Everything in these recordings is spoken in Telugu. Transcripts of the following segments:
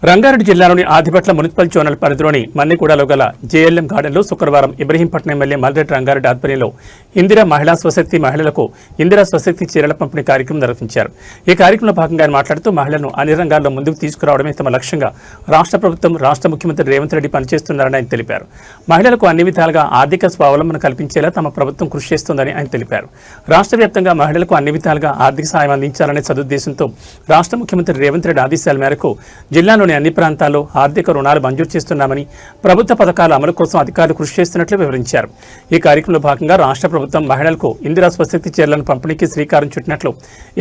రంగారెడ్డి జిల్లాలోని ఆదిపట్ల మున్సిపల్ జోనల్ పరిధిలోని మన్నిగూడలో గల జేఎల్ఎం గార్డెన్లో శుక్రవారం ఇబ్రహీంపట్నం ఎమ్మెల్యే మల్రెడ్డి రంగారెడ్డి ఆధ్వర్యంలో ఇందిరా మహిళా స్వశక్తి మహిళలకు ఇందిరా స్వశక్తి చీరల పంపిణీ కార్యక్రమం నిర్వహించారు. ఈ కార్యక్రమంలో భాగంగా ఆయన మాట్లాడుతూ మహిళలను అన్ని రంగాల్లో ముందుకు తీసుకురావడమే తమ లక్ష్యంగా రాష్ట్ర ప్రభుత్వం రాష్ట్ర ముఖ్యమంత్రి రేవంత్ రెడ్డి పనిచేస్తున్నారని ఆయన తెలిపారు. మహిళలకు అన్ని విధాలుగా ఆర్థిక స్వావలంబన కల్పించేలా తమ ప్రభుత్వం కృషి చేస్తోందని ఆయన తెలిపారు. రాష్ట్ర వ్యాప్తంగా మహిళలకు అన్ని విధాలుగా ఆర్థిక సాయం అందించాలనే సదుద్దేశంతో రాష్ట్ర ముఖ్యమంత్రి రేవంత్ రెడ్డి ఆదేశాల మేరకు జిల్లాలోని అన్ని ప్రాంతాల్లో ఆర్థిక రుణాలు మంజూరు చేస్తున్నామని, ప్రభుత్వ పథకాల అమలు కోసం అధికారులు కృషి చేస్తున్నట్లు వివరించారు. ఈ కార్యక్రమంలో భాగంగా రాష్ట్ర ప్రభుత్వం మహిళలకు ఇందిరా స్వశక్తి చీరలను పంపిణీకి శ్రీకారం చుట్టినట్లు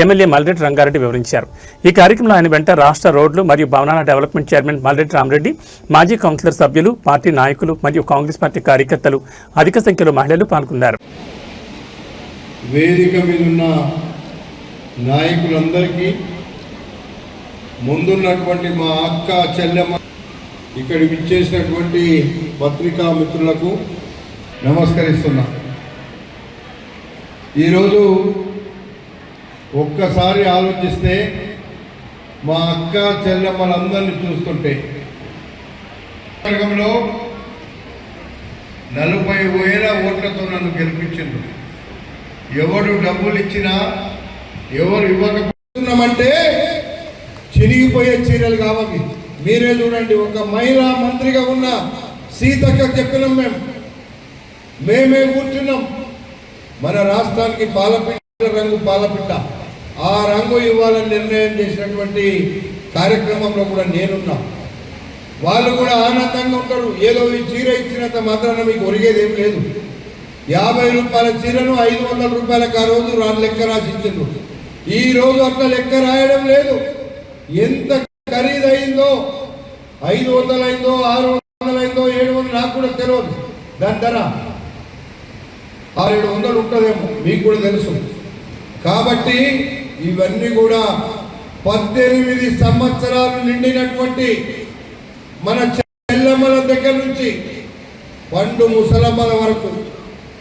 ఎమ్మెల్యే మల్రెడ్డి రంగారెడ్డి వివరించారు. ఈ కార్యక్రమంలో ఆయన వెంట రాష్ట్ర రోడ్లు మరియు భవనాల డెవలప్మెంట్ చైర్మన్ మల్రెడ్డి రామరెడ్డి, మాజీ కౌన్సిలర్ సభ్యులు, పార్టీ నాయకులు మరియు కాంగ్రెస్ పార్టీ కార్యకర్తలు అధిక సంఖ్యలో మహిళలు పాల్గొన్నారు. వేదిక మీద ఉన్న నాయకులందరికీ, ముందున్నటువంటి మా అక్క చెల్లెమ్మ, ఇక్కడికి విచ్చేసినటువంటి పత్రికా మిత్రులకు నమస్కరిస్తున్నా. ఈరోజు ఒక్కసారి ఆలోచిస్తే మా అక్క చెల్లెమ్మలందరినీ చూస్తుంటే వర్గంలో 40,000 ఓట్లతో నన్ను గెలిపించింది. ఎవరు డబ్బులు ఇచ్చినా ఎవరు ఇవ్వకపోతున్నామంటే చిరిగిపోయే చీరలు కావాలి. మీరే చూడండి, ఒక మహిళా మంత్రిగా ఉన్న సీతక్క చెప్పినాం, మేమే కూర్చున్నాం. మన రాష్ట్రానికి పాలపిట్ట రంగు పాలపిట్ట, ఆ రంగు ఇవ్వాలని నిర్ణయం చేసినటువంటి కార్యక్రమంలో కూడా నేనున్నా. వాళ్ళు కూడా ఆనందంగా ఉంటారు. ఏదో ఈ చీర ఇచ్చినంత మాత్రాన మీకు ఒరిగేది ఏం లేదు. 50 రూపాయల చీరను 500 రూపాయలకు ఆ రోజు లెక్క రాసి ఇచ్చిండ్రు. ఈ రోజు అట్లా లెక్క రాయడం లేదు. ఎంత ఖరీదైందో, 500 అయిందో, 600 అయిందో, 700 నాకు కూడా తెలియదు. దాని ధర 600-700 ఉంటుందేమో, మీకు కూడా తెలుసు. కాబట్టి ఇవన్నీ కూడా 18 సంవత్సరాలు నిండినటువంటి మన చెల్లెమ్మల దగ్గర నుంచి పండు ముసలమ్మల వరకు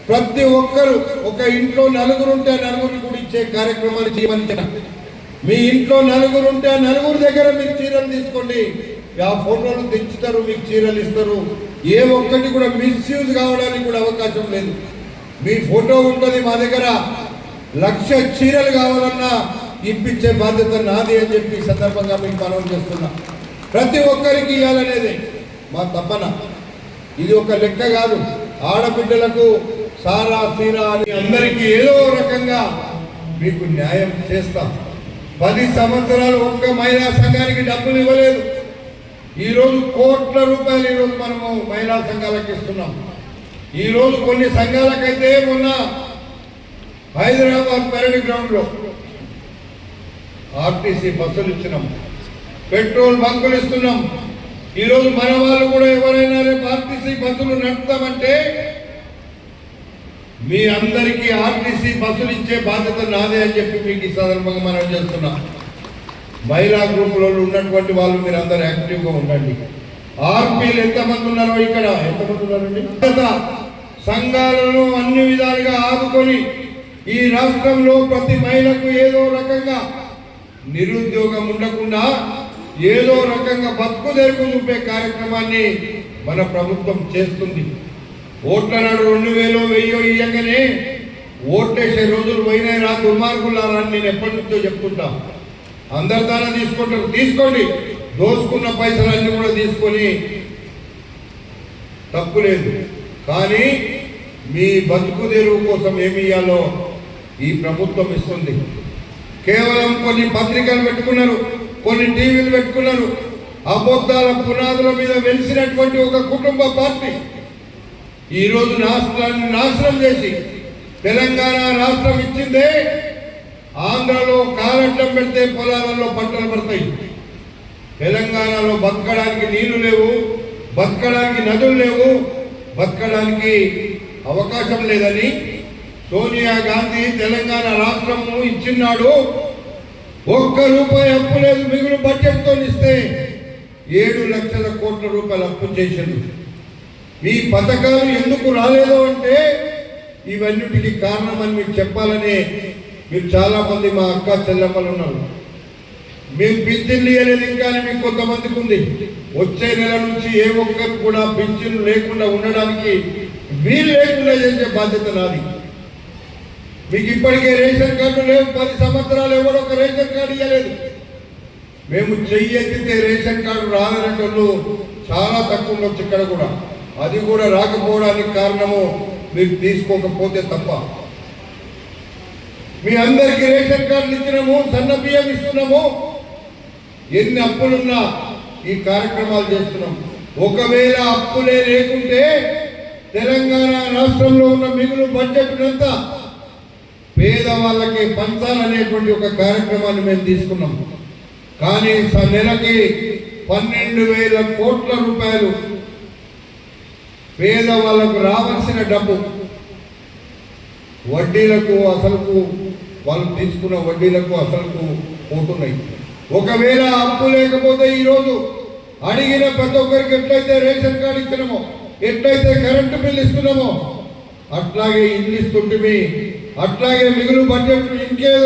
ప్రతి ఒక్కరు, ఒక ఇంట్లో 4 ఉంటే 4 కూడా ఇచ్చే కార్యక్రమాన్ని చేయమని. మీ ఇంట్లో 4 ఉంటే 4 దగ్గర మీరు చీరలు తీసుకోండి. ఆ ఫోటోలు తెచ్చుతారు, మీకు చీరలు ఇస్తారు. ఏ ఒక్కటి కూడా మిస్యూజ్ కావడానికి కూడా అవకాశం లేదు. మీ ఫోటో ఉంటుంది మా దగ్గర. 1,00,000 చీరలు కావాలన్నా ఇప్పించే బాధ్యత నాది అని చెప్పి సందర్భంగా మీకు మనవి చేస్తున్నా. ప్రతి ఒక్కరికి ఇవ్వాలనేది మా తపన. ఇది ఒక లెక్క కాదు. ఆడబిడ్డలకు సారా తీరా అని అందరికీ ఏదో రకంగా మీకు న్యాయం చేస్తాం. 10 సంవత్సరాలు ఒక్క మహిళా సంఘానికి డబ్బులు ఇవ్వలేదు. ఈరోజు కోట్ల రూపాయలు ఈరోజు మనము మహిళా సంఘాలకు ఇస్తున్నాం. ఈరోజు కొన్ని సంఘాలకైతే మొన్న హైదరాబాద్ పరేడ్ గ్రౌండ్లో ఆర్టీసీ బస్సులు ఇచ్చినాం, పెట్రోల్ బంకులు ఇస్తున్నాం. ఈరోజు మన వాళ్ళు కూడా ఎవరైనా రేపు ఆర్టీసీ బస్సులు నడుపుతామంటే మీ అందరికీ ఆర్టీసీ బస్సులు ఇచ్చే బాధ్యత నాదే అని చెప్పి మీకు ఈ సందర్భంగా మనం చేస్తున్నా. మహిళా గ్రూపులో ఉన్నటువంటి వాళ్ళు మీరు అందరూ యాక్టివ్గా ఉండండి. ఆర్పీలు ఎంతమంది ఉన్నారో ఇక్కడ, ఎంతమంది ఉన్నారండి? సంఘాలను అన్ని విధాలుగా ఆదుకొని ఈ రాష్ట్రంలో ప్రతి మహిళకు ఏదో రకంగా నిరుద్యోగం ఉండకుండా ఏదో రకంగా బతుకు తెరుకు చూపే కార్యక్రమాన్ని మన ప్రభుత్వం చేస్తుంది. ఓట్ల నాడు 2,000 1000 ఇయ్యంగానే ఓట్లేసే రోజులు పోయినాయి. రా దుర్మార్గులారని నేను ఎప్పటి నుంచో చెప్తుంటా. అందరి దాకా తీసుకుంటారు, తీసుకోండి. దోసుకున్న పైసలన్నీ కూడా తీసుకొని తప్పు లేదు. కానీ మీ బతుకు తెరువు కోసం ఏమి ఇయ్యాలో ఈ ప్రభుత్వం ఇస్తుంది. కేవలం కొన్ని పత్రికలు పెట్టుకున్నారు, కొన్ని టీవీలు పెట్టుకున్నారు. అబద్ధాల పునాదుల మీద వెలిసినటువంటి ఒక కుటుంబ పార్టీ ఈరోజు రాష్ట్రాన్ని నాశనం చేసి తెలంగాణ రాష్ట్రం ఇచ్చిందే. ఆంధ్రలో కాలడ్డం పెడితే పొలాలలో పంటలు పడతాయి. తెలంగాణలో బతకడానికి నీళ్లు లేవు, బతకడానికి నదులు లేవు, బతకడానికి అవకాశం లేదని సోనియా గాంధీ తెలంగాణ రాష్ట్రము ఇచ్చినాడు. 1 రూపాయి అప్పు లేదు. మిగులు బడ్జెట్తో ఇస్తే 7 లక్షల కోట్ల రూపాయలు అప్పు చేసింది. ఈ పథకాలు ఎందుకు రాలేదో అంటే ఇవన్నిటికీ కారణమని మీకు చెప్పాలని మీరు చాలా మంది మా అక్క చెల్లెమ్మలు ఉన్నారు. మేము పింఛన్లు ఇవ్వలేదు ఇంకా అని మీకు కొంతమందికి ఉంది. వచ్చే నెల నుంచి ఏ ఒక్కరికి కూడా పింఛన్లు లేకుండా ఉండడానికి వీలు లేకుండా చేసే బాధ్యత నాది. మీకు ఇప్పటికే రేషన్ కార్డు లేవు, 10 సంవత్సరాలు ఎవరో ఒక రేషన్ కార్డు ఇవ్వలేదు. మేము చెయ్యెత్తితే రేషన్ కార్డు రాదనేటోళ్ళు చాలా తక్కువ ఉండొచ్చు ఇక్కడ కూడా. అది కూడా రాకపోవడానికి కారణము మీరు తీసుకోకపోతే తప్ప. మీ అందరికీ రేషన్ కార్డులు ఇచ్చినాము, సన్న బియ్యం ఇస్తున్నాము, ఎన్ని అప్పులున్నా ఈ కార్యక్రమాలు చేస్తున్నాం. ఒకవేళ అప్పులే లేకుంటే తెలంగాణ రాష్ట్రంలో ఉన్న మిగులు బడ్జెట్ అంతా పేదవాళ్ళకి పంచాలనేటువంటి ఒక కార్యక్రమాన్ని మేము తీసుకున్నాం. కానీ నెలకి 12,000 కోట్ల రూపాయలు పేదవాళ్ళకు రావాల్సిన డబ్బు వడ్డీలకు అసలుకు, వాళ్ళు తీసుకున్న వడ్డీలకు అసలుకు పోతున్నాయి. ఒకవేళ అప్పు లేకపోతే ఈరోజు అడిగిన ప్రతి ఒక్కరికి ఎట్లయితే రేషన్ కార్డు ఇస్తున్నామో, ఎట్లయితే కరెంటు బిల్లు ఇస్తున్నామో, అట్లాగే ఇల్లు ఇస్తుంటే, అట్లాగే మిగులు బడ్జెట్ ఇంకేదో